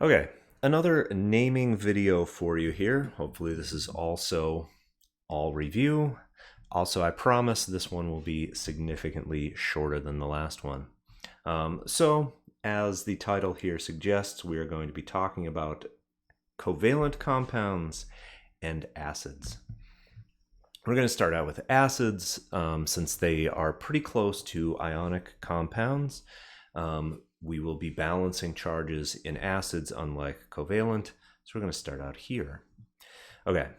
Okay, another naming video for you here. Hopefully this is also all review. Also, I promise this one will be significantly shorter than the last one. So, as the title here suggests, we are going to be talking about covalent compounds and acids. We're going to start out with acids since they are pretty close to ionic compounds. We will be balancing charges in acids unlike covalent. So we're going to start out here. Okay,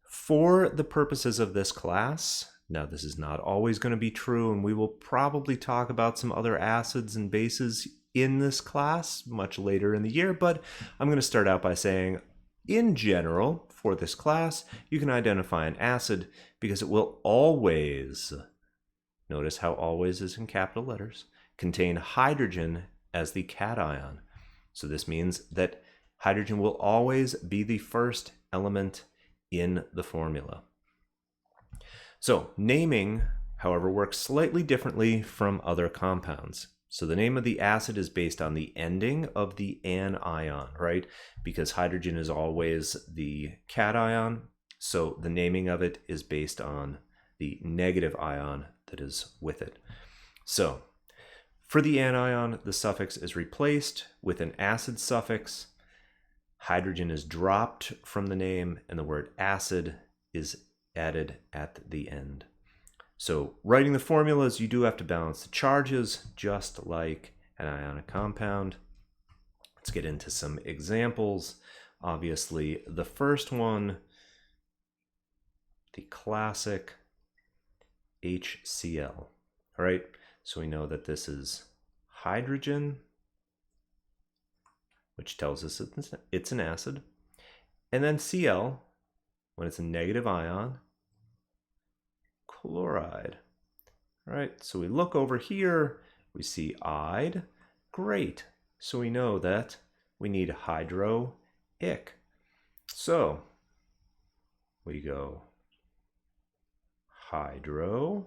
for the purposes of this class, now this is not always going to be true, and we will probably talk about some other acids and bases in this class much later in the year, but I'm going to start out by saying, in general, for this class, you can identify an acid because it will always, notice how always is in capital letters, contain hydrogen as the cation. So this means that hydrogen will always be the first element in the formula. So naming, however, works slightly differently from other compounds. So the name of the acid is based on the ending of the anion, right? Because hydrogen is always the cation, so the naming of it is based on the negative ion that is with it. So for the anion, the suffix is replaced with an acid suffix. Hydrogen is dropped from the name, and the word acid is added at the end. So writing the formulas, you do have to balance the charges, just like an ionic compound. Let's get into some examples. Obviously, the first one, the classic HCl. All right, so we know that this is hydrogen, which tells us it's an acid. And then Cl, when it's a negative ion, chloride. All right, so we look over here, we see ide. Great. So we know that we need hydro-ic. So we go hydro,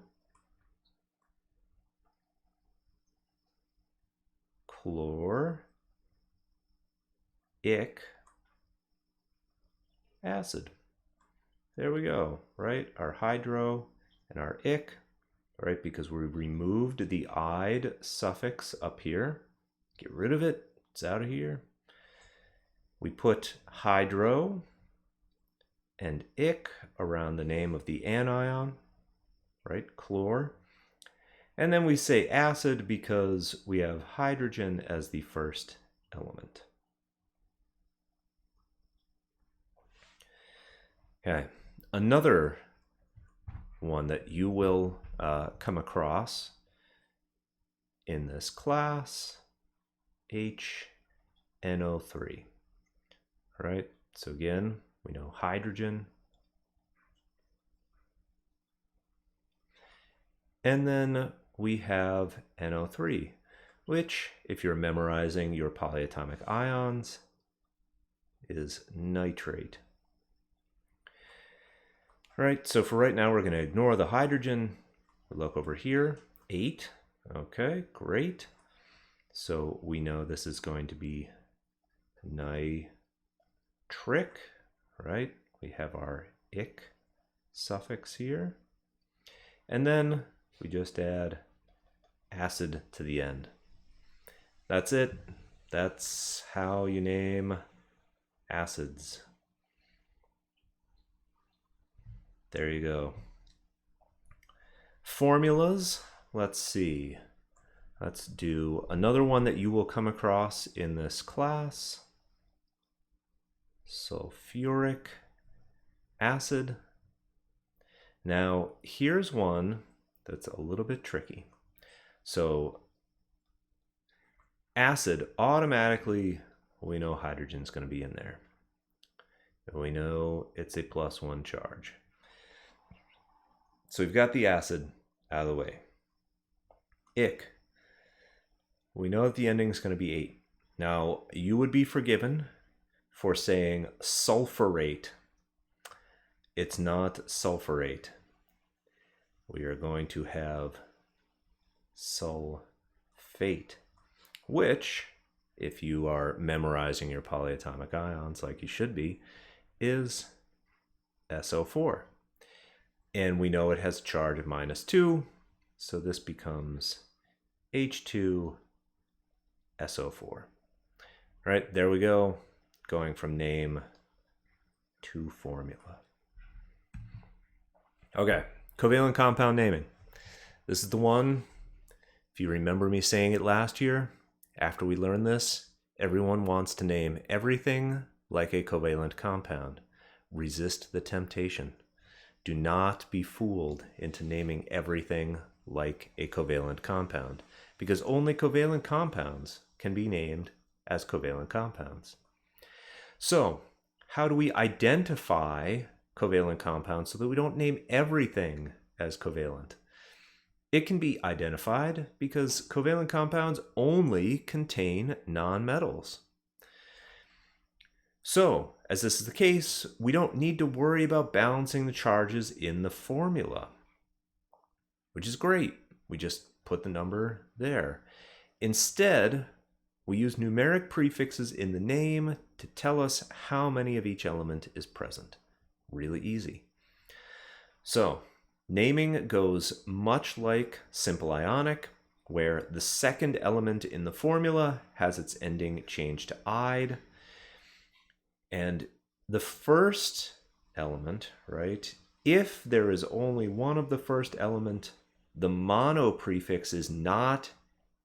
chlor, ic, acid. There we go, right? Our hydro and our ic, right? Because we removed the ide suffix up here. Get rid of it, it's out of here. We put hydro and ic around the name of the anion, right? Chlor. And then we say acid because we have hydrogen as the first element. Okay, another one that you will come across in this class, HNO3. All right, so again, we know hydrogen. And then we have NO3, which, if you're memorizing your polyatomic ions, is nitrate. All right, so for right now, we're going to ignore the hydrogen. We look over here, 8. Okay, great. So we know this is going to be nitric, right? We have our ic suffix here. And then we just add acid to the end. That's it. That's how you name acids. There you go. Formulas, let's see. Let's do another one that you will come across in this class. Sulfuric acid. Now, here's one that's a little bit tricky. So, acid, automatically, we know hydrogen's going to be in there. And we know it's a +1 charge. So we've got the acid out of the way. Ic. We know that the ending is going to be 8. Now, you would be forgiven for saying sulfurate. It's not sulfurate. We are going to have sulfate, which if you are memorizing your polyatomic ions like you should be, is SO4. And we know it has a charge of -2, so this becomes H2SO4. All right, there we go, going from name to formula. Okay, covalent compound naming. This is the one, if you remember me saying it last year, after we learned this, everyone wants to name everything like a covalent compound. Resist the temptation. Do not be fooled into naming everything like a covalent compound, because only covalent compounds can be named as covalent compounds. So, how do we identify covalent compounds so that we don't name everything as covalent? It can be identified because covalent compounds only contain nonmetals. So, as this is the case, we don't need to worry about balancing the charges in the formula, which is great. We just put the number there. Instead, we use numeric prefixes in the name to tell us how many of each element is present. Really easy. So, naming goes much like simple ionic, where the second element in the formula has its ending changed to "ide." And the first element, right, if there is only one of the first element, the mono prefix is not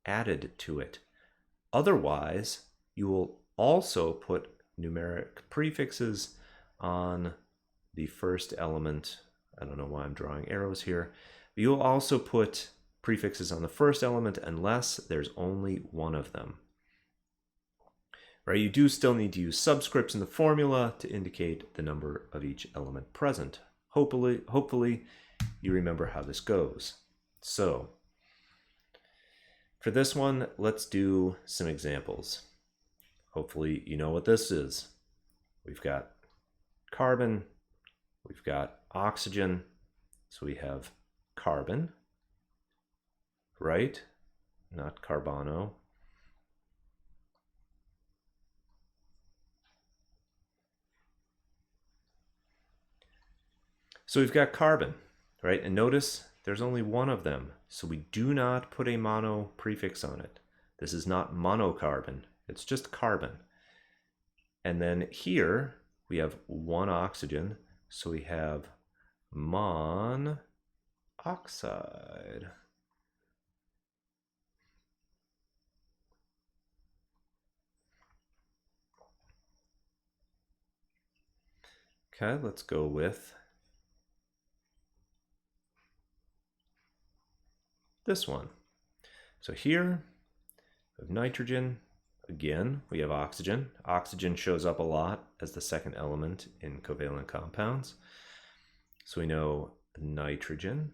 added to it. Otherwise, you will also put numeric prefixes on the first element. I don't know why I'm drawing arrows here. But you'll also put prefixes on the first element unless there's only one of them. Right? You do still need to use subscripts in the formula to indicate the number of each element present. Hopefully you remember how this goes. So, for this one, let's do some examples. Hopefully you know what this is. We've got carbon, we've got oxygen, so we have carbon, right? Not carbono. So we've got carbon, right? And notice there's only one of them, so we do not put a mono prefix on it. This is not monocarbon, it's just carbon. And then here we have one oxygen, so we have monoxide. Okay, let's go with this one. So here we have nitrogen. Again, we have oxygen. Oxygen shows up a lot as the second element in covalent compounds. So we know nitrogen.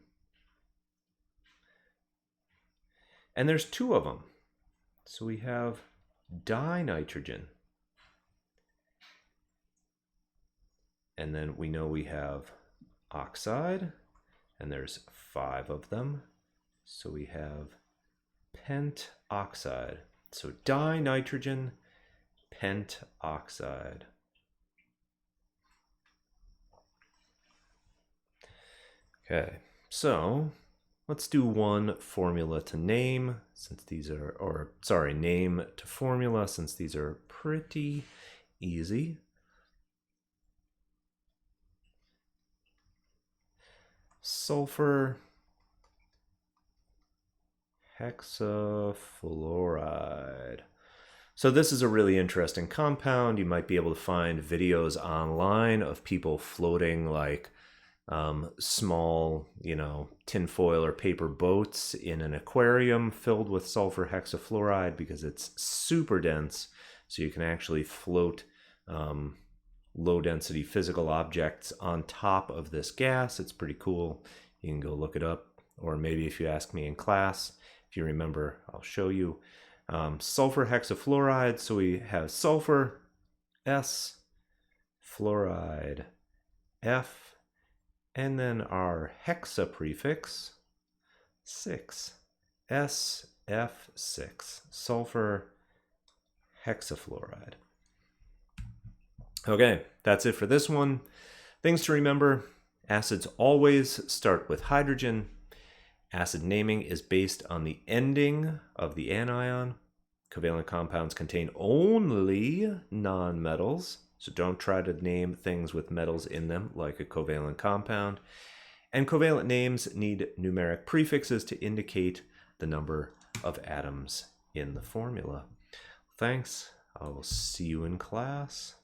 And there's two of them. So we have dinitrogen. And then we know we have oxide, and there's 5 of them. So we have pentoxide. So dinitrogen pentoxide. Okay, so let's do one formula to name, since these are, name to formula, since these are pretty easy. Sulfur hexafluoride. So this is a really interesting compound. You might be able to find videos online of people floating like small, tinfoil or paper boats in an aquarium filled with sulfur hexafluoride because it's super dense. So you can actually float low density physical objects on top of this gas. It's pretty cool. You can go look it up. Or maybe if you ask me in class, if you remember, I'll show you. Sulfur hexafluoride, so we have sulfur, S, fluoride, F, and then our hexa prefix, 6, SF6, sulfur hexafluoride. Okay, that's it for this one. Things to remember: acids always start with hydrogen. Acid naming is based on the ending of the anion. Covalent compounds contain only nonmetals, so don't try to name things with metals in them like a covalent compound. And covalent names need numeric prefixes to indicate the number of atoms in the formula. Thanks. I will see you in class.